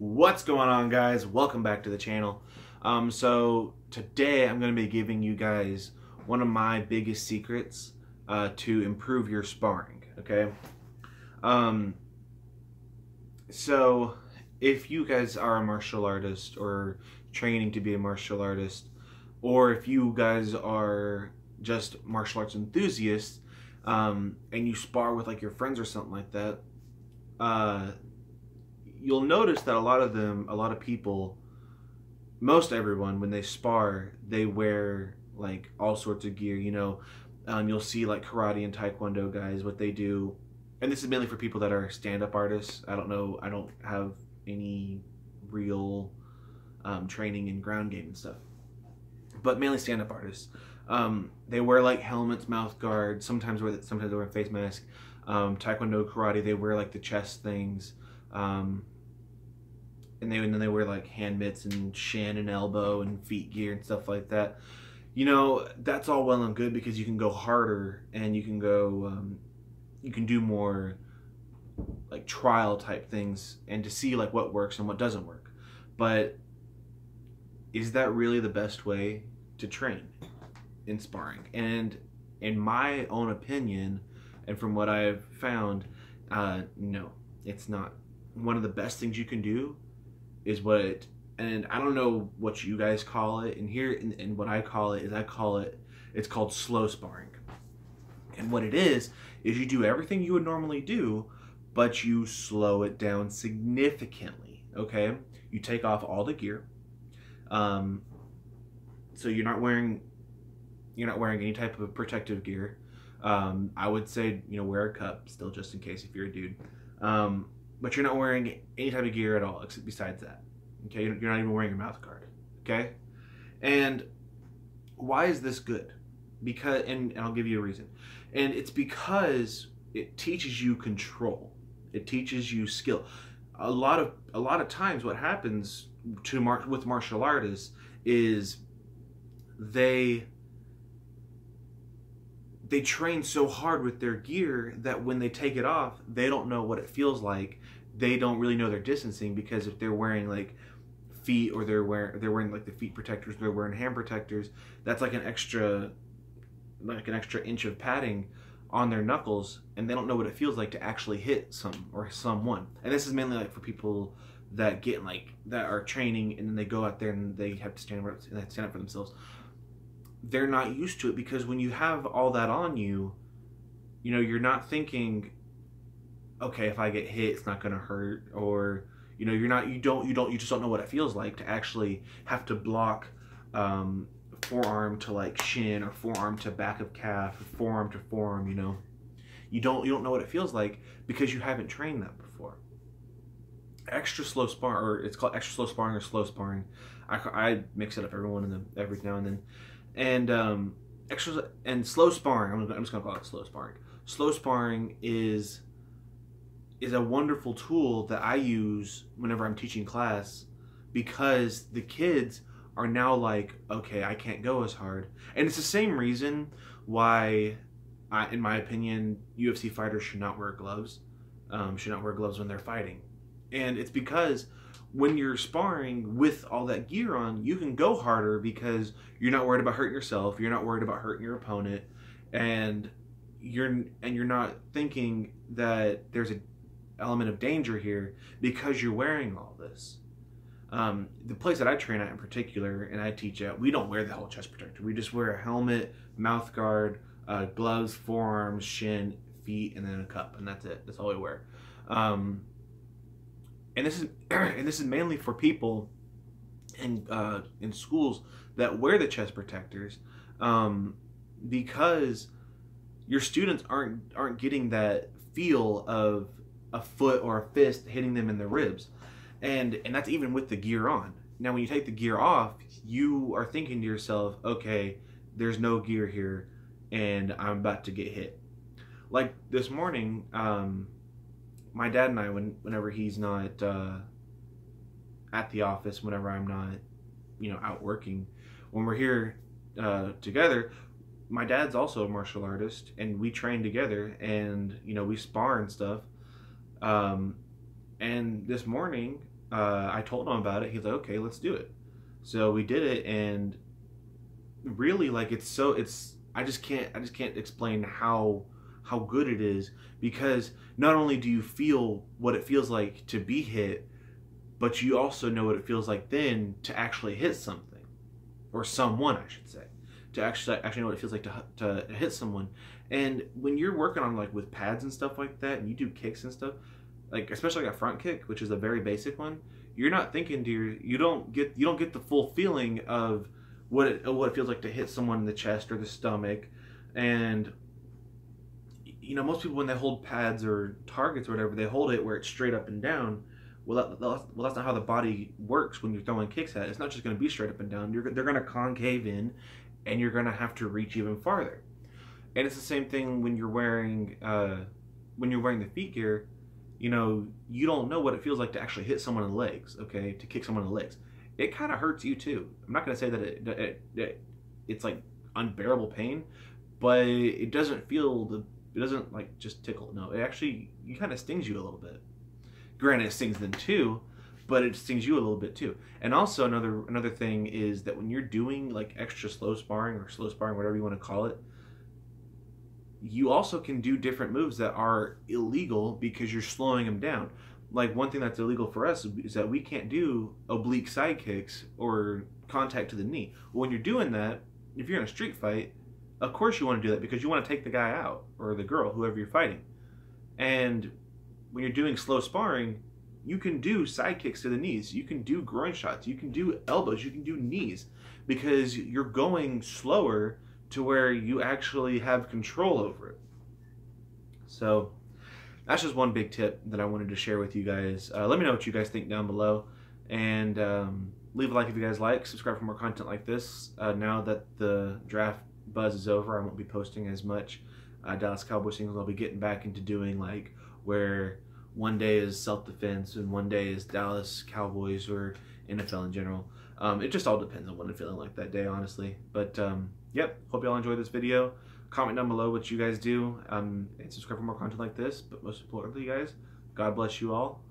What's going on, guys? Welcome back to the channel. So today I'm going to be giving you guys one of my biggest secrets to improve your sparring. Okay. So if you guys are a martial artist or training to be a martial artist, or if you guys are just martial arts enthusiasts and you spar with like your friends or something like that, you'll notice that a lot of people, most everyone, when they spar, they wear like all sorts of gear. You'll see like karate and taekwondo guys, what they do, and this is mainly for people that are stand-up artists. I don't have any real training in ground game and stuff, but mainly stand-up artists. They wear like helmets, mouth guards, sometimes they wear a face mask. Taekwondo, karate, they wear like the chest things. And then they wear like hand mitts and shin and elbow and feet gear and stuff like that. That's all well and good because you can go harder and you can do more like trial type things and to see like what works and what doesn't work. But is that really the best way to train in sparring? And in my own opinion, and from what I've found, no, it's not. One of the best things you can do is and I don't know what you guys call it, and what I call it is it's called slow sparring. And what it is you do everything you would normally do, but you slow it down significantly, okay? You take off all the gear. So you're not wearing any type of protective gear. I would say, wear a cup still just in case if you're a dude. But you're not wearing any type of gear at all except besides that. Okay, you're not even wearing your mouth guard. Okay, and why is this good? Because, and I'll give you a reason. And it's because it teaches you control. It teaches you skill. A lot of times, what happens with martial artists is they train so hard with their gear that when they take it off, they don't know what it feels like. They don't really know their distancing, because if they're wearing like feet, or they're wearing like the feet protectors, they're wearing hand protectors, that's like an extra inch of padding on their knuckles, and they don't know what it feels like to actually hit someone. And this is mainly like for people that that are training and then they go out there and they have to stand up for themselves. They're not used to it, because when you have all that on you, you're not thinking, okay, if I get hit, it's not gonna hurt, or you just don't know what it feels like to actually have to block forearm to like shin, or forearm to back of calf, or forearm to forearm. You don't know what it feels like because you haven't trained that before. Extra slow sparring, or it's called extra slow sparring or slow sparring. I mix it up every now and then. And extra and slow sparring, I'm just gonna call it slow sparring. Slow sparring is a wonderful tool that I use whenever I'm teaching class, because the kids are now like, okay, I can't go as hard. And it's the same reason why, in my opinion, UFC fighters should not wear gloves. Should not wear gloves when they're fighting. And it's because when you're sparring with all that gear on, you can go harder because you're not worried about hurting yourself. You're not worried about hurting your opponent, and you're not thinking that there's an element of danger here because you're wearing all this. The place that I train at in particular, and I teach at, we don't wear the whole chest protector. We just wear a helmet, mouth guard, gloves, forearms, shin, feet, and then a cup, and that's it. That's all we wear. And this is mainly for people in schools that wear the chest protectors, because your students aren't getting that feel of a foot or a fist hitting them in the ribs, and that's even with the gear on. Now, when you take the gear off, you are thinking to yourself, okay, there's no gear here, and I'm about to get hit. Like this morning, my dad and I, whenever he's not at the office, whenever I'm not, out working, when we're here together, my dad's also a martial artist, and we train together, and we spar and stuff. And this morning, I told him about it. He's like, okay, let's do it. So we did it, and really, like, I just can't explain how good it is, because not only do you feel what it feels like to be hit, but you also know what it feels like then to actually hit something, or someone, I should say, to actually know what it feels like to hit someone. And when you're working on, like, with pads and stuff like that, and you do kicks and stuff, like especially like a front kick, which is a very basic one, you're not thinking you don't get the full feeling of what it feels like to hit someone in the chest or the stomach. And you know, most people, when they hold pads or targets or whatever, they hold it where it's straight up and down. Well, that's not how the body works when you're throwing kicks at it. It's not just going to be straight up and down. They're going to concave in, and you're going to have to reach even farther. And it's the same thing when you're wearing the feet gear. You know, you don't know what it feels like to actually hit someone in the legs. Okay, to kick someone in the legs, it kind of hurts you too. I'm not going to say that it's like unbearable pain, but it doesn't it doesn't like just tickle. No, it actually kind of stings you a little bit. Granted, it stings them too, but it stings you a little bit too. And also another thing is that when you're doing like extra slow sparring, whatever you want to call it, you also can do different moves that are illegal because you're slowing them down. Like, one thing that's illegal for us is that we can't do oblique side kicks or contact to the knee. Well, when you're doing that, if you're in a street fight, of course you want to do that because you want to take the guy out, or the girl, whoever you're fighting. And when you're doing slow sparring, you can do side kicks to the knees, you can do groin shots, you can do elbows, you can do knees, because you're going slower to where you actually have control over it. So that's just one big tip that I wanted to share with you guys. Let me know what you guys think down below, and leave a like if you guys like. Subscribe for more content like this. Now that the draft buzz is over, I won't be posting as much Dallas Cowboys singles. I'll be getting back into doing, like, where one day is self-defense and one day is Dallas Cowboys or NFL in general. It just all depends on what I'm feeling like that day, honestly. But yep, hope y'all enjoyed this video. Comment down below what you guys do, and subscribe for more content like this. But most importantly, guys, God bless you all.